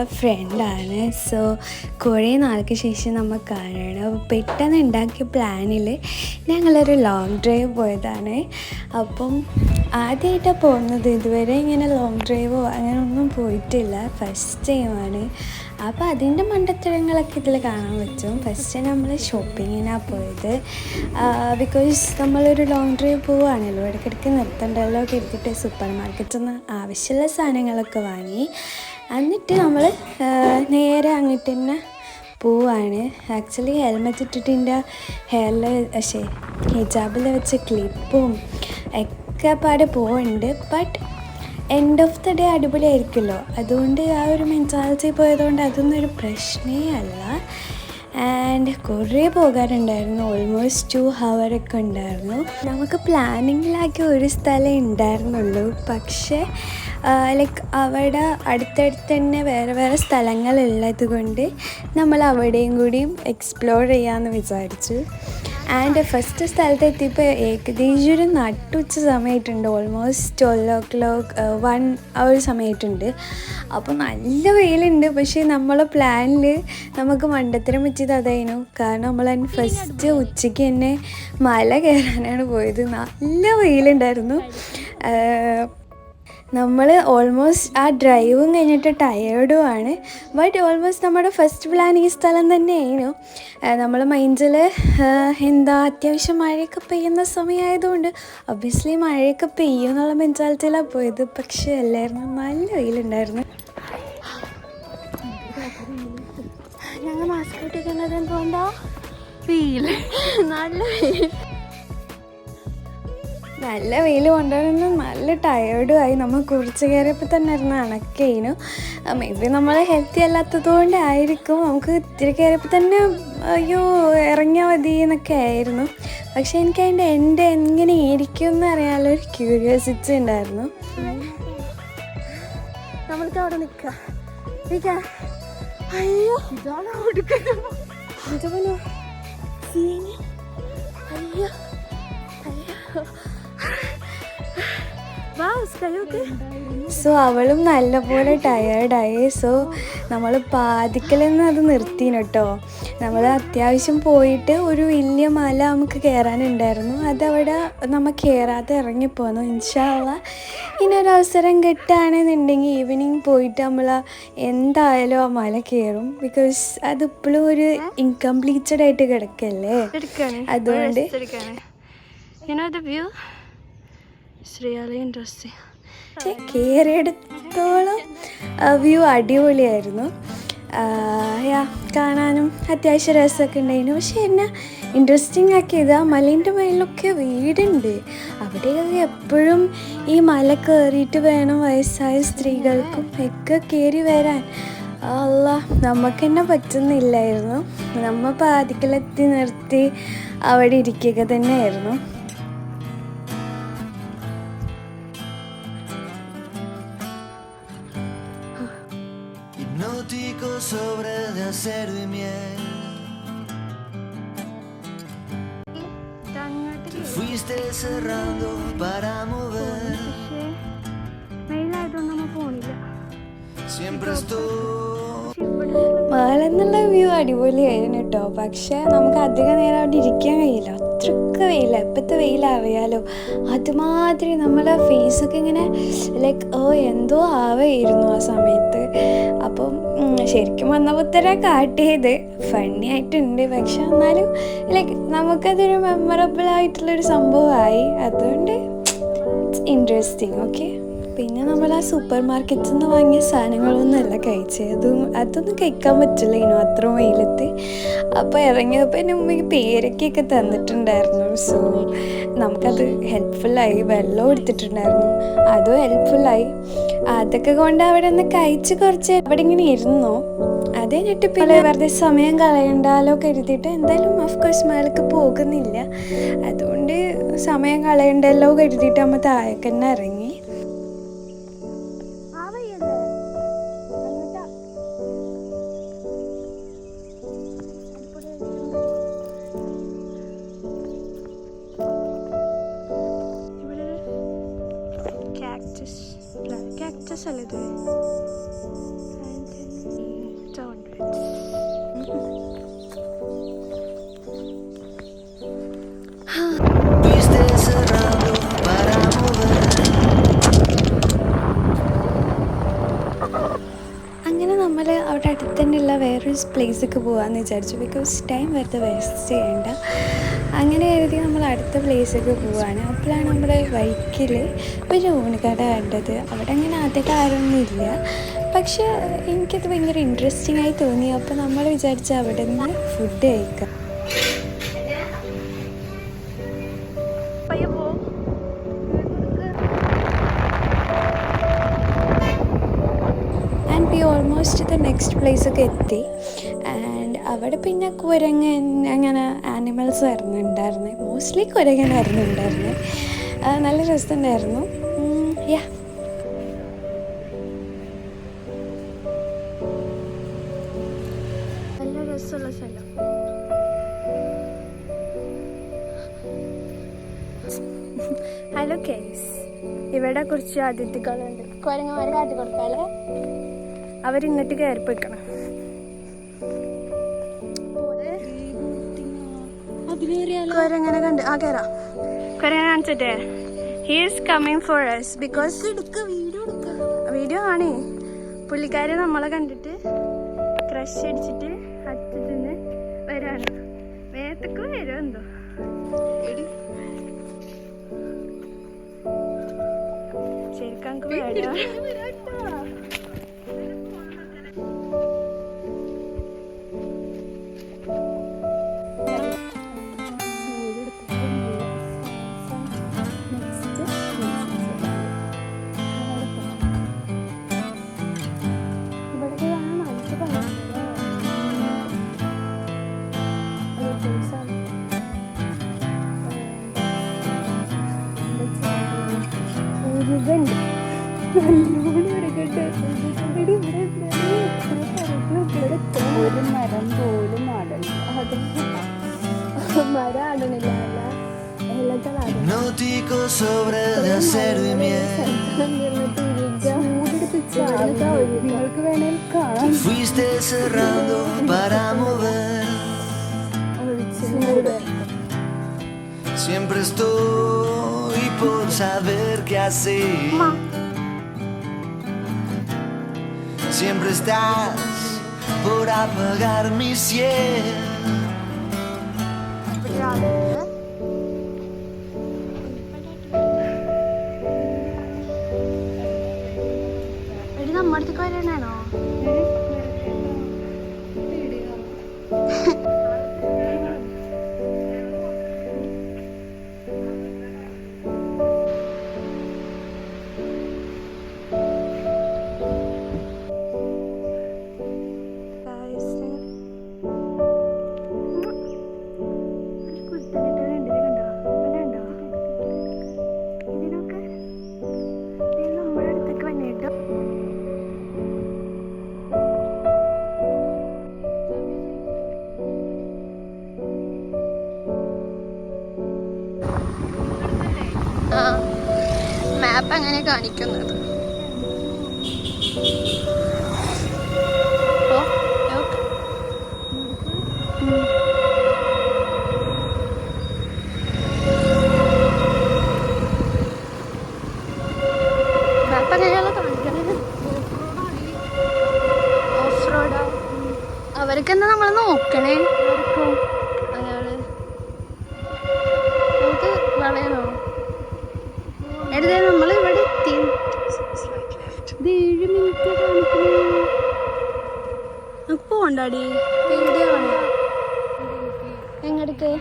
നമ്മളെ ഫ്രണ്ടാണ്. സോ കുറേ നാൾക്ക് ശേഷം നമ്മൾ കാണണം. അപ്പോൾ പെട്ടെന്ന് ഉണ്ടാക്കിയ പ്ലാനിൽ ഞങ്ങളൊരു ലോങ് ഡ്രൈവ് പോയതാണ്. അപ്പം ആദ്യമായിട്ടാണ് പോകുന്നത്. ഇതുവരെ ഇങ്ങനെ ലോങ് ഡ്രൈവോ അങ്ങനെ ഒന്നും പോയിട്ടില്ല, ഫസ്റ്റ് ടൈമാണ്. അപ്പോൾ അതിൻ്റെ മണ്ടത്തരങ്ങളൊക്കെ ഇതിൽ കാണാൻ പറ്റും. ഫസ്റ്റ് നമ്മൾ ഷോപ്പിങ്ങിനാണ് പോയത്. ബിക്കോസ് നമ്മളൊരു ലോങ് ഡ്രൈവ് പോവുകയാണല്ലോ, ഇടയ്ക്കിടയ്ക്ക് നിർത്തണ്ടല്ലോ കരുതിയിട്ട് സൂപ്പർ മാർക്കറ്റിൽ നിന്ന് ആവശ്യമുള്ള സാധനങ്ങളൊക്കെ വാങ്ങി. എന്നിട്ട് നമ്മൾ നേരെ അങ്ങോട്ട് തന്നെ പോവാണ്. ആക്ച്വലി ഹെൽമെറ്റ് ഇട്ടിട്ട് ഹെയറിൽ ഹിജാബിൽ വെച്ച ക്ലിപ്പും ഒക്കെ പാടെ പോകുന്നുണ്ട്. But end of the day അടിപൊളിയായിരിക്കുമല്ലോ, അതുകൊണ്ട് ആ ഒരു മെൻറ്റാലിറ്റി പോയതുകൊണ്ട് അതൊന്നും ഒരു പ്രശ്നമേ അല്ല. ആൻഡ് കുറേ പോകാറുണ്ടായിരുന്നു, ഓൾമോസ്റ്റ് 2 hour ഒക്കെ ഉണ്ടായിരുന്നു. നമുക്ക് പ്ലാനിങ്ങിലാക്കി ഒരു സ്ഥലം ഉണ്ടായിരുന്നുള്ളൂ. പക്ഷേ ലൈക്ക് അവിടെ അടുത്തടുത്ത് തന്നെ വേറെ വേറെ സ്ഥലങ്ങളുള്ളത് കൊണ്ട് നമ്മൾ അവിടെയും കൂടിയും എക്സ്പ്ലോർ ചെയ്യാമെന്ന് വിചാരിച്ചു. ആൻഡ് ഫസ്റ്റ് സ്ഥലത്ത് എത്തിയപ്പോൾ ഏകദേശം ഒരു നട്ടുച്ച സമയമായിട്ടുണ്ട്. ഓൾമോസ്റ്റ് 12 o'clock 1 hour സമയമായിട്ടുണ്ട്. അപ്പോൾ നല്ല വെയിലുണ്ട്. പക്ഷേ നമ്മളെ പ്ലാനിൽ നമുക്ക് മണ്ടത്തരം വെച്ചത് അതായിരുന്നു. കാരണം നമ്മൾ ഫസ്റ്റ് ഉച്ചയ്ക്ക് തന്നെ മല കയറാനാണ് പോയത്. നല്ല വെയിലുണ്ടായിരുന്നു. നമ്മൾ ഓൾമോസ്റ്റ് ആ ഡ്രൈവും കഴിഞ്ഞിട്ട് ടയേർഡുമാണ്. ബട്ട് ഓൾമോസ്റ്റ് നമ്മുടെ ഫസ്റ്റ് പ്ലാൻ ഈ സ്ഥലം തന്നെയായിരുന്നു. നമ്മൾ മൈൻഡിൽ അത്യാവശ്യം മഴയൊക്കെ പെയ്യുന്ന സമയമായതുകൊണ്ട് ഒബ്വിയസ്ലി മഴയൊക്കെ പെയ്യും എന്നുള്ള മെൻറ്റാലിറ്റിയിലാണ് പോയത്. പക്ഷേ അല്ലായിരുന്നു, നല്ല വെയിലുണ്ടായിരുന്നു. ഞങ്ങൾ മാസ്ക് ഇട്ടിരിക്കുന്നത് എന്തുകൊണ്ടാ? വെയിൽ, നല്ല വെയിൽ കൊണ്ടുവരുന്ന നല്ല ടയേർഡുമായി. നമ്മൾ കുറിച്ച് കയറിയപ്പോൾ തന്നെ ഇരുന്ന് അണക്കേനു. മേ ബി നമ്മൾ ഹെൽത്തി അല്ലാത്തത് കൊണ്ടായിരിക്കും. നമുക്ക് ഇത്തിരി കയറിയപ്പോൾ തന്നെ അയ്യോ ഇറങ്ങിയാൽ മതി എന്നൊക്കെ ആയിരുന്നു. പക്ഷെ എനിക്ക് അതിൻ്റെ എൻ്റെ എങ്ങനെ ഇരിക്കും എന്ന് അറിയാനുള്ള ഒരു ക്യൂരിയോസിറ്റി ഉണ്ടായിരുന്നു. നമ്മൾക്ക് അവിടെ നിൽക്കാം. അയ്യോ അയ്യോ സോ അവളും നല്ലപോലെ ടയേർഡായി. സോ നമ്മൾ പാതിക്കലെന്ന് അത് നിർത്തിനു കേട്ടോ. നമ്മൾ അത്യാവശ്യം പോയിട്ട് ഒരു വലിയ മല നമുക്ക് കയറാനുണ്ടായിരുന്നു. അതവിടെ നമ്മൾ കയറാതെ ഇറങ്ങിപ്പോന്നു. ഇൻഷാ അല്ലാഹ് ഇനിയൊരവസരം കിട്ടുകയാണെന്നുണ്ടെങ്കിൽ ഈവനിങ് പോയിട്ട് നമ്മൾ എന്തായാലും ആ മല കയറും. ബിക്കോസ് അതിപ്പോഴും ഒരു ഇൻകംപ്ലീറ്റഡ് ആയിട്ട് കിടക്കല്ലേ, അതുകൊണ്ട് പക്ഷേ കയറിയെടുത്തോളം വ്യൂ അടിപൊളിയായിരുന്നു. കാണാനും അത്യാവശ്യം രസമൊക്കെ ഉണ്ടായിരുന്നു. പക്ഷേ എന്നെ ഇൻട്രസ്റ്റിംഗ് ആക്കിയത് ആ മലേൻ്റെ മേലിലൊക്കെ വീടുണ്ട്. അവിടെയൊക്കെ എപ്പോഴും ഈ മല കയറിയിട്ട് വേണം വയസ്സായ സ്ത്രീകൾക്കും ഒക്കെ കയറി വരാൻ. അല്ലാ, നമുക്ക് തന്നെ പറ്റുന്നില്ലായിരുന്നു. നമ്മൾ പാതിക്കലെത്തി നിർത്തി അവിടെ ഇരിക്കുക തന്നെയായിരുന്നു. Sobre de acero y miel, te fuiste cerrando para mover. Siempre estoy. മേലെന്നുള്ള വ്യൂ അടിപൊളിയായിരുന്നു കേട്ടോ. പക്ഷേ നമുക്ക് അധികം നേരം അവിടെ ഇരിക്കാൻ കഴിയില്ല, അത്രയ്ക്ക് വെയില. ഇപ്പോഴത്തെ വെയിൽ അറിയാലോ, അതുമാതിരി നമ്മളെ ഫേസൊക്കെ ഇങ്ങനെ ലൈക്ക് എന്തോ ആവായിരുന്നു ആ സമയത്ത്. അപ്പം ശരിക്കും വന്നപ്പോൾ തന്നെ കാട്ടിയത് ഫണ്ണി ആയിട്ടുണ്ട്. പക്ഷെ എന്നാലും ലൈക്ക് നമുക്കതൊരു മെമ്മറബിൾ ആയിട്ടുള്ളൊരു സംഭവമായി. അതുകൊണ്ട് ഇറ്റ്സ് ഇൻട്രസ്റ്റിംഗ്. ഓക്കെ, പിന്നെ നമ്മൾ ആ സൂപ്പർ മാർക്കറ്റിൽ നിന്ന് വാങ്ങിയ സാധനങ്ങളൊന്നുമല്ല കഴിച്ചത്. അതൊന്നും കഴിക്കാൻ പറ്റില്ല ഇനോ അത്ര വെയിലത്ത്. അപ്പോൾ ഇറങ്ങിയപ്പോൾ എൻ്റെ ഉമ്മയ്ക്ക് പേരക്കൊക്കെ തന്നിട്ടുണ്ടായിരുന്നു. സോ നമുക്കത് ഹെൽപ്ഫുള്ളായി. വെള്ളം എടുത്തിട്ടുണ്ടായിരുന്നു, അതും ഹെൽപ്ഫുള്ളായി. അതൊക്കെ കൊണ്ട് അവിടെ ഒന്ന് കഴിച്ച് കുറച്ച് അവിടെ ഇങ്ങനെ ഇരുന്നോ. അത് കഴിഞ്ഞിട്ട് പിന്നെ വെറുതെ സമയം കളയണ്ടാലോ കരുതിയിട്ട് എന്തായാലും ഓഫ്കോഴ്സ് മേലേക്ക് പോകുന്നില്ല. അതുകൊണ്ട് സമയം കളയണ്ടല്ലോ കരുതിയിട്ട് നമ്മൾ താഴേക്ക് തന്നെ ഇറങ്ങി. cactus അല്ലേ ഇത്? പ്ലേസൊക്കെ പോകാമെന്ന് വിചാരിച്ചു. ബിക്കോസ് ടൈം വെറുതെ വേസ്റ്റ് ചെയ്യേണ്ട. അങ്ങനെ കരുതി നമ്മൾ അടുത്ത പ്ലേസൊക്കെ പോവാണ്. അപ്പോഴാണ് നമ്മുടെ വൈക്കിൽ ഒരു ഊണുകട കണ്ടത്. അവിടെ അങ്ങനെ അധികം ആരൊന്നുമില്ല, പക്ഷെ എനിക്കത് ഭയങ്കര ഇൻട്രസ്റ്റിംഗ് ആയി തോന്നി. അപ്പോൾ നമ്മൾ വിചാരിച്ച അവിടെ നിന്ന് ഫുഡ് കഴിക്കാം. And we almost the next പ്ലേസൊക്കെ എത്തി. ആൻഡ് അവിടെ പിന്നെ കുരങ്ങൻ അങ്ങനെ ആനിമൽസ് വരുന്നുണ്ടായിരുന്നു. മോസ്റ്റ്ലി കുരങ്ങനായിരുന്നു ഉണ്ടായിരുന്നത്. നല്ല രസമുണ്ടായിരുന്നു. യാ, നല്ല രസമുള്ള സ്ഥലം. ഹലോ കേസ്, ഇവിടെ കുറച്ച് അതിഥികളുണ്ട്. കുരങ്ങന്മാരെ കാട്ടി കൊടുക്കാല്ലേ, അവരിങ്ങോട്ട് കയറി പോയിക്കണം. കുരങ്ങനെ കണ്ട് കയറാം. കുരങ്ങനെ കാണിച്ചിട്ടേ he is coming for us because video ആണ്. പുള്ളിക്കാരി നമ്മളെ കണ്ടിട്ട് ക്രഷ് അടിച്ചിട്ട് അറ്റത്തുനിന്ന് വരാണ്. വേഗത്തൊക്കെ വരും എന്തോ. ശരിക്കും വരാ. ഒരു മരം പോലും മരാടണില്ല. Náutico sobre de acero y miel. നിങ്ങൾക്ക് വേണേൽ കാണാം. Fuiste cerrando para mover. Siempre estoy por saber qué hacer. Siempre estás por apagar mi cielo. എടി നമ്മുടെ അടുത്തേക്ക് വരാനാണോ? മാപ്പ് അങ്ങനെ കാണിക്കുന്നത്. മാപ്പ് അങ്ങനെയുള്ള കാണിക്കുന്നത്. ഓഫ് റോഡാ. അവർക്ക് എന്താ നമ്മൾ നോക്കണേ? അയാള് നമുക്ക് വളയണോ? എടുത്തേ നമ്മൾ ഇവിടെ എത്തി. 7 മിനിറ്റ് കാണിക്കണേ. നമുക്ക് പോണ്ടാടി, പേടിയാണ്. എങ്ങടക്ക്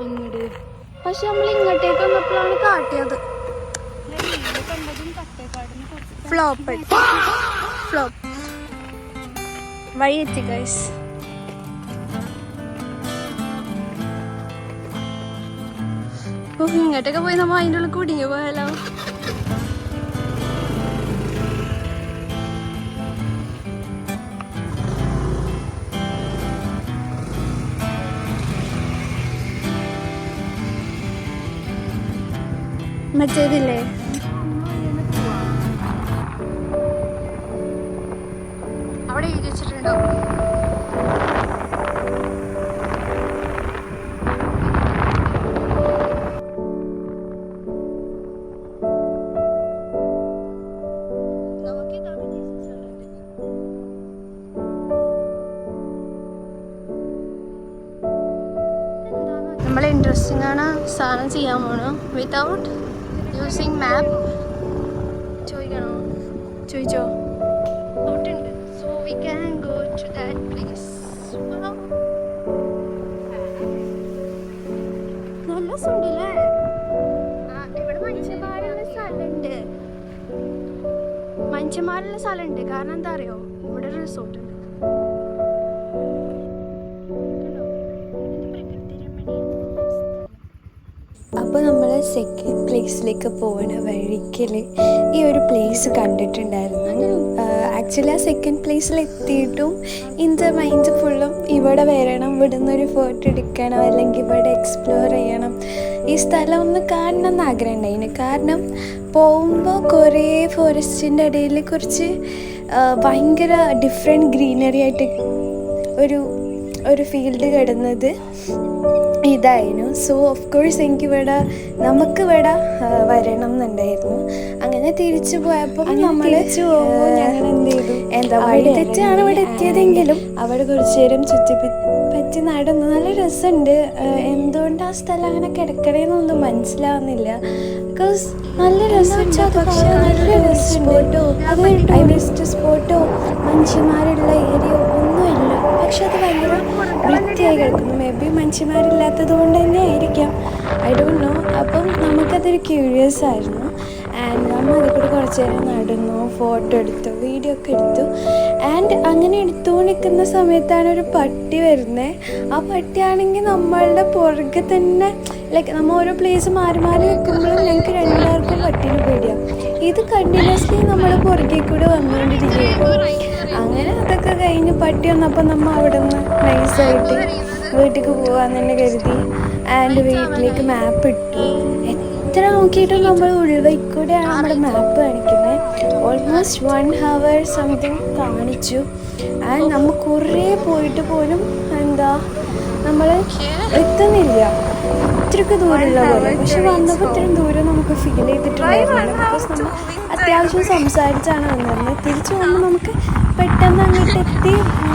അങ്ങോട്ട്? പക്ഷെ നമ്മൾ ഇങ്ങോട്ടേക്ക് വന്നപ്പോഴാണ് കാട്ടിയത്. ഫ്ലോപ്പ് വഴി എത്തി ഗൈസ്. ഇങ്ങോട്ടൊക്കെ പോയി നമ്മ അതിൻ്റെ ഉള്ളിൽ കുടുങ്ങി പോയാലോ? മറ്റേതില്ലേ അവിടെ എഴുതി വെച്ചിട്ടുണ്ടോ? നമ്മൾ ഇൻട്രസ്റ്റിംഗ് ആണ് സാധനം ചെയ്യാൻ പോണു വിത്തൗട്ട് യൂസിങ് മാപ്പ്. ചോദിക്കണോ? ചോദിച്ചോ? ഔട്ടുണ്ട്. So we can go to that place. നല്ല സുണ്ടല്ലേ. ഇവിടെ മനുഷ്യന്മാരുള്ള സ്ഥലമുണ്ട്. മനുഷ്യന്മാരുള്ള സ്ഥലമുണ്ട്. കാരണം എന്താ അറിയോ, ഇവിടെ റിസോർട്ട് ഉണ്ട്. അപ്പോൾ നമ്മൾ സെക്കൻഡ് പ്ലേസിലേക്ക് പോകുന്ന വഴിക്കൽ ഈ ഒരു പ്ലേസ് കണ്ടിട്ടുണ്ടായിരുന്നു. ആക്ച്വലി ആ സെക്കൻഡ് പ്ലേസിൽ എത്തിയിട്ടും എൻ്റെ മൈൻഡ് ഫുള്ളും ഇവിടെ വരണം, ഇവിടെ നിന്നൊരു ഫോട്ടോ എടുക്കണം, അല്ലെങ്കിൽ ഇവിടെ എക്സ്പ്ലോർ ചെയ്യണം, ഈ സ്ഥലം ഒന്ന് കാണണം എന്ന് ആഗ്രഹം ഉണ്ടായിന്. കാരണം പോകുമ്പോൾ കുറേ ഫോറസ്റ്റിൻ്റെ ഇടയിൽ കുറച്ച് ഭയങ്കര ഡിഫറെൻറ്റ് ഗ്രീനറി ആയിട്ട് ഒരു ഫീൽഡ് കിടന്നത് ഇതായിരുന്നു. സോ ഓഫ് കോഴ്സ് എനിക്കിവിടെ നമുക്കിവിടെ വരണം എന്നുണ്ടായിരുന്നു. അങ്ങനെ തിരിച്ചു പോയപ്പോൾ നമ്മൾ ഞങ്ങൾ എന്ത് ചെയ്തു, എന്താ വഴി തെറ്റാണ് ഇവിടെ എത്തിയതെങ്കിലും അവിടെ കുറച്ചു നേരം ചുറ്റിപ്പറ്റി നടന്നു. നല്ല രസമുണ്ട്. എന്തുകൊണ്ട് ആ സ്ഥലം അങ്ങനെ കിടക്കണേന്നൊന്നും മനസ്സിലാവുന്നില്ല. ബിക്കോസ് നല്ല രസം, പക്ഷേ നല്ല രസമുണ്ട്. അതൊരു ടൂറിസ്റ്റ് സ്പോട്ടോ മനുഷ്യന്മാരുള്ള ഏരിയ ഒന്നുമില്ല, പക്ഷെ അത് ഭയങ്കര വൃത്തിയായി കിടക്കുന്നു. മേ ബി മനുഷ്യന്മാരില്ലാത്തത് കൊണ്ട് തന്നെ ആയിരിക്കാം, ഐ ഡോണ്ട് നോ. അപ്പം നമുക്കതൊരു ക്യൂരിയസ് ആയിരുന്നു. ആൻഡ് നമ്മൾ അതിൽ കൂടി കുറച്ച് നേരം നടന്നു, ഫോട്ടോ എടുത്തു, വീഡിയോ ഒക്കെ എടുത്തു. ആൻഡ് അങ്ങനെ എടുത്തുകൊണ്ടിരിക്കുന്ന സമയത്താണ് ഒരു പട്ടി വരുന്നത്. ആ പട്ടിയാണെങ്കിൽ നമ്മളുടെ പുറകെ തന്നെ, ലൈക്ക് നമ്മൾ ഓരോ പ്ലേസ് മാറി മാറി വെക്കുമ്പോഴും ഞങ്ങൾക്ക് രണ്ടാർക്കും പട്ടീനെ പേടിയാം. ഇത് കണ്ടിന്യൂസ്ലി നമ്മൾ പുറകെ കൂടെ വന്നുകൊണ്ടിരിക്കുകയായിരുന്നു. അങ്ങനെ അതൊക്കെ കഴിഞ്ഞ് പട്ടി വന്നപ്പോൾ നമ്മൾ അവിടെ നിന്ന് നൈസായിട്ട് വീട്ടിലേക്ക് പോകാമെന്ന് തന്നെ കരുതി. ആൻഡ് വീട്ടിലേക്ക് മാപ്പ് ഇട്ടു. എത്ര നോക്കിയിട്ടും നമ്മൾ ഉൾവഴിക്കൂടെയാണ് നമ്മുടെ മാപ്പ് കാണിക്കുന്നത്. ഓൾമോസ്റ്റ് 1 hour സംതിങ് കാണിച്ചു. ആൻഡ് നമ്മൾ കുറേ പോയിട്ട് പോലും നമ്മൾ എത്തുന്നില്ല, ഇത്രയ്ക്ക് ദൂരമുള്ള പോലെ. പക്ഷെ വന്നപ്പോൾ ഇത്രയും ദൂരം നമുക്ക് ഫീൽ ചെയ്തിട്ടുണ്ടായിരുന്നില്ല. ബിക്കോസ് നമ്മൾ അത്യാവശ്യം സംസാരിച്ചാണ് വന്നിരുന്നത്. തിരിച്ചു പോകുമ്പോൾ നമുക്ക് പെട്ടെന്ന് അങ്ങോട്ട് എത്തി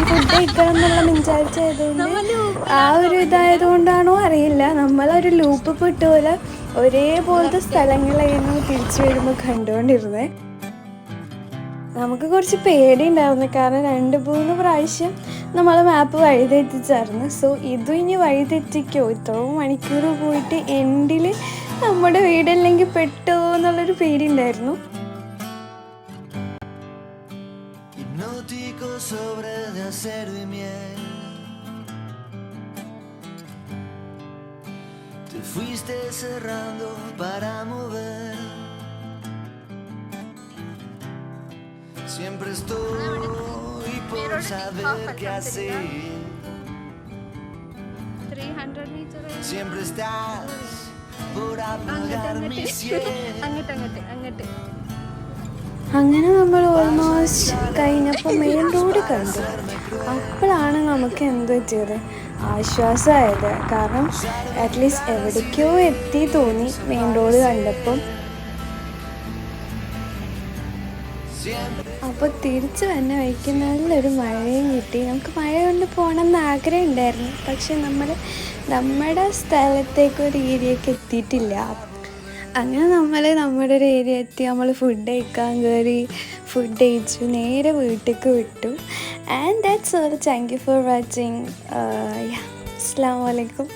ഫുഡ് കഴിക്കണം എന്നുള്ള വിചാരിച്ചതുകൊണ്ട് ആ ഒരു ഇതായതുകൊണ്ടാണോ അറിയില്ല, നമ്മളൊരു ലൂപ്പ് പെട്ട പോലെ ഒരേപോലത്തെ സ്ഥലങ്ങളായിരുന്നു തിരിച്ചു വരുമ്പോൾ കണ്ടുകൊണ്ടിരുന്നത്. നമുക്ക് കുറച്ച് പേടി ഉണ്ടായിരുന്നു, കാരണം 2-3 പ്രാവശ്യം നമ്മൾ മാപ്പ് വഴിതെറ്റിച്ചായിരുന്നു. സോ ഇതും ഇനി വഴിതെറ്റിക്കോ, ഇത്രയും മണിക്കൂർ പോയിട്ട് എൻഡിൽ നമ്മുടെ വീടല്ലെങ്കിൽ പെട്ടോ എന്നുള്ളൊരു പേടി ഉണ്ടായിരുന്നു. Hipnótico sobre de acero y miel, te fuiste cerrando para mover. Siempre estoy por saber qué hacer. 300 meters. Siempre estás por apagar mi cielo. അങ്ങോട്ട് അങ്ങനെ നമ്മൾ ഓൾമോസ്റ്റ് കഴിഞ്ഞപ്പോൾ മെയിൻ റോഡ് കണ്ടു. അപ്പോഴാണ് നമുക്ക് എന്ത് പറ്റിയത്, ആശ്വാസമായത്. കാരണം അറ്റ്ലീസ്റ്റ് എവിടേക്കോ എത്തി തോന്നി മെയിൻ റോഡ് കണ്ടപ്പം. അപ്പോൾ തിരിച്ച് തന്നെ വഴിക്ക് നല്ലൊരു മഴയും കിട്ടി. നമുക്ക് മഴ കൊണ്ട് പോകണമെന്ന് ആഗ്രഹം ഉണ്ടായിരുന്നു, പക്ഷെ നമ്മൾ നമ്മുടെ സ്ഥലത്തേക്ക് ഒരു ഏരിയക്ക് എത്തിയിട്ടില്ല. അങ്ങനെ നമ്മുടെ ഒരു ഏരിയ എത്തി. നമ്മൾ ഫുഡ് കഴിക്കാൻ കയറി, ഫുഡ് കഴിച്ചു, നേരെ വീട്ടിലേക്ക് വിട്ടു. And that's all. Thank you for watching. അസ്സലാമു അലൈക്കും.